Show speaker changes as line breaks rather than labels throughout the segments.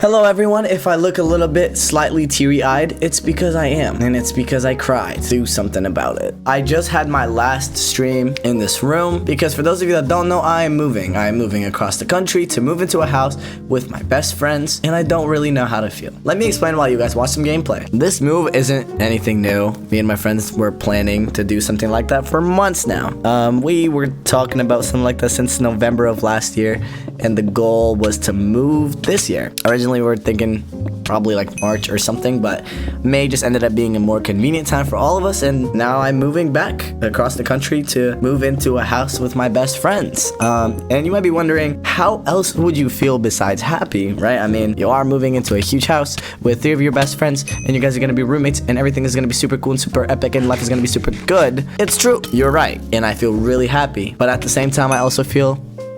Hello everyone, if I look a little bit slightly teary-eyed, it's because I am, and it's because I cried. Do something about it. I just had my last stream in this room, because for those of you that don't know, I am moving. I am moving across the country to move into a house with my best friends, and I don't really know how to feel. Let me explain while you guys watch some gameplay. This move isn't anything new. Me and my friends were planning to do something like that for months now. We were talking about something like that since November of last year, and the goal was to move this year. Originally, we were thinking probably like March or something, but May just ended up being a more convenient time for all of us, and now I'm moving back across the country to move into a house with my best friends. And you might be wondering, how else would you feel besides happy, right? I mean, you are moving into a huge house with 3 of your best friends, and you guys are gonna be roommates, and everything is gonna be super cool and super epic, and life is gonna be super good. It's true, you're right, and I feel really happy, but at the same time, I also feel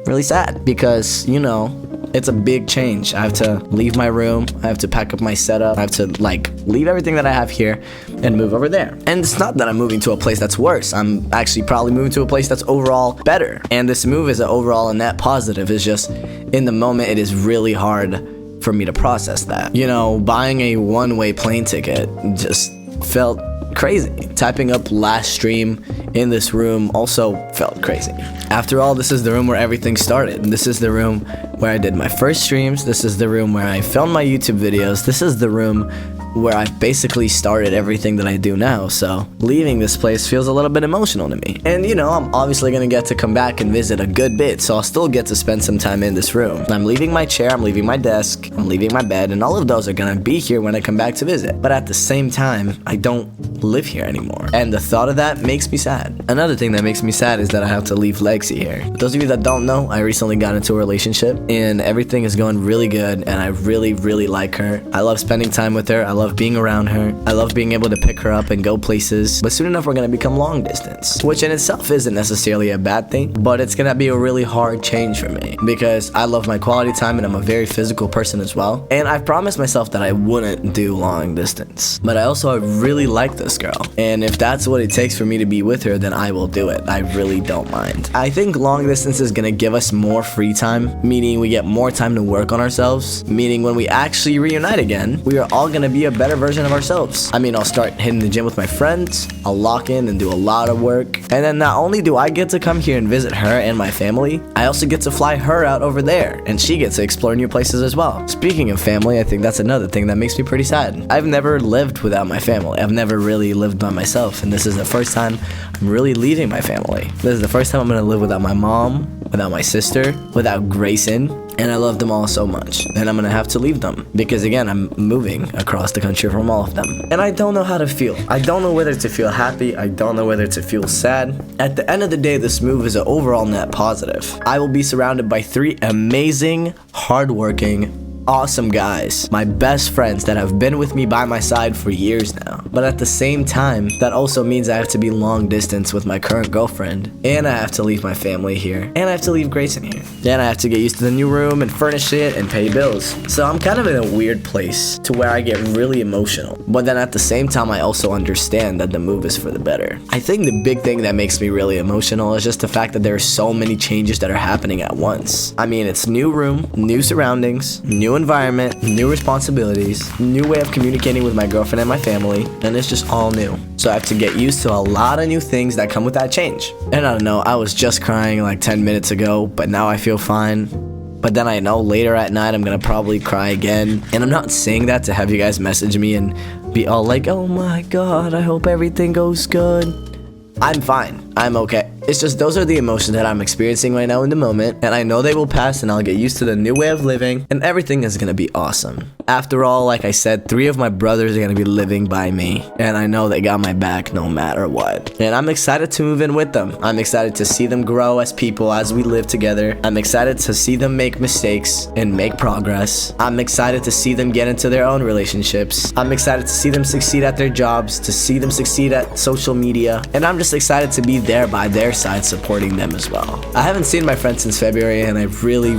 really sad because, you know, it's a big change. I have to leave my room, I have to pack up my setup, I have to leave everything that I have here and move over there. And it's not that I'm moving to a place that's worse. I'm actually probably moving to a place that's overall better. And this move is overall a net positive. It's just, in the moment, it is really hard for me to process that. You know, buying a one-way plane ticket just felt crazy. Typing up last stream in this room also felt crazy. After all, this is the room where everything started. This is the room where I did my first streams. This is the room where I filmed my YouTube videos. This is the room where I basically started everything that I do now. So leaving this place feels a little bit emotional to me. And you know, I'm obviously gonna get to come back and visit a good bit, so I'll still get to spend some time in this room. I'm leaving my chair, I'm leaving my desk, I'm leaving my bed, and all of those are gonna be here when I come back to visit. But at the same time, I don't live here anymore. And the thought of that makes me sad. Another thing that makes me sad is that I have to leave Lexi here. For those of you that don't know, I recently got into a relationship and everything is going really good, and I really, really like her. I love spending time with her. I love being around her. I love being able to pick her up and go places. But soon enough, we're gonna become long distance, which in itself isn't necessarily a bad thing, but it's gonna be a really hard change for me because I love my quality time and I'm a very physical person as well. And I've promised myself that I wouldn't do long distance. But I really like this girl. And if that's what it takes for me to be with her, then I will do it. I really don't mind. I think long distance is gonna give us more free time, meaning we get more time to work on ourselves, meaning when we actually reunite again, we are all gonna be a better version of ourselves. I mean, I'll start hitting the gym with my friends, I'll lock in and do a lot of work, and then not only do I get to come here and visit her and my family, I also get to fly her out over there, and she gets to explore new places as well. Speaking of family, I think that's another thing that makes me pretty sad. I've never lived without my family. I've never really lived by myself, and this is the first time I'm really leaving my family. This is the first time I'm gonna live without my mom, without my sister, without Grayson, and I love them all so much, and I'm gonna have to leave them because, again, I'm moving across the country from all of them, and I don't know how to feel. I don't know whether to feel happy. I don't know whether to feel sad. At the end of the day, this move is an overall net positive. I will be surrounded by 3 amazing, hardworking, awesome guys, my best friends that have been with me by my side for years now. But at the same time, that also means I have to be long distance with my current girlfriend, and I have to leave my family here, and I have to leave Grayson here, and I have to get used to the new room and furnish it and pay bills. So I'm kind of in a weird place to where I get really emotional, but then at the same time, I also understand that the move is for the better. I think the big thing that makes me really emotional is just the fact that there are so many changes that are happening at once. I mean, it's new room, new surroundings, new environment, new responsibilities, new way of communicating with my girlfriend and my family, and it's just all new. So I have to get used to a lot of new things that come with that change. And I don't know, I was just crying like 10 minutes ago, but now I feel fine. But then I know later at night I'm gonna probably cry again. And I'm not saying that to have you guys message me and be all like, oh my god, I hope everything goes good. I'm fine. I'm okay. It's just those are the emotions that I'm experiencing right now in the moment, and I know they will pass and I'll get used to the new way of living, and everything is gonna be awesome. After all, like I said, 3 of my brothers are gonna be living by me, and I know they got my back no matter what. And I'm excited to move in with them. I'm excited to see them grow as people as we live together. I'm excited to see them make mistakes and make progress. I'm excited to see them get into their own relationships. I'm excited to see them succeed at their jobs, to see them succeed at social media, and I'm just excited to be there by their side supporting them as well. I haven't seen my friends since February, and I really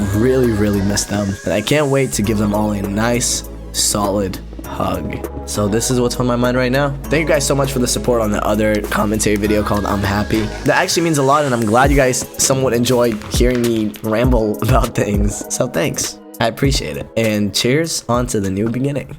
missed them, and I can't wait to give them all a nice, solid hug. So this is what's on my mind right now. Thank you guys so much for the support on the other commentary video called I'm Happy. That actually means a lot, and I'm glad you guys somewhat enjoyed hearing me ramble about things. So thanks. I appreciate it. And cheers on to the new beginning.